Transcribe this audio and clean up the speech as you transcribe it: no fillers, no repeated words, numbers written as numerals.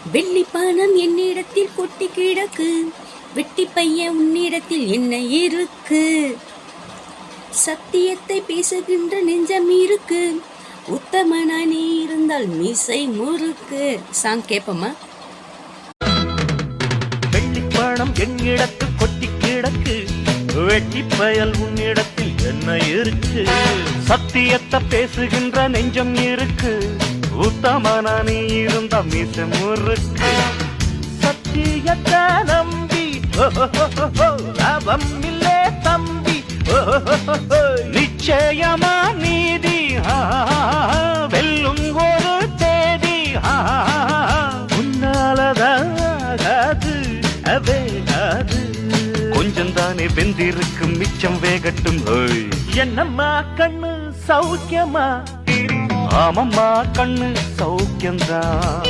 வெள்ளி பணம் என்னிடத்தில் கொட்டி கிடக்கு, வெட்டி பையன் உன்னிடத்தில் என்ன இருக்கு? சத்தியத்தை பேசுகின்ற நெஞ்சம் இருக்கு, உத்தமனா நீ இருந்தால் மீசை முறுக்கு. சாங் கேப்பமா? வெள்ளி பணம் என்னிடத்தில் கொட்டி கிடக்கு, வெட்டி பயல் உன்னிடத்தில் என்ன இருக்கு? சத்தியத்தை பேசுகின்ற நெஞ்சம் இருக்கு, உத்தமனா நீ இருந்த மீச முறுக்கு. சத்தியத்தை நம்பி லாபம் இல்லே தம்பி, நிச்சயமா நீதி வெல்லும் ஒரு தேதி. உன்னாலதாகாது அவேகாது, கொஞ்சம் தானே வெந்திருக்கும் மிச்சம் வேகட்டும். என்னம்மா கண்ணு சௌக்கியமா? ஆமம்மா கண்ணு சௌக்கியம்தான்.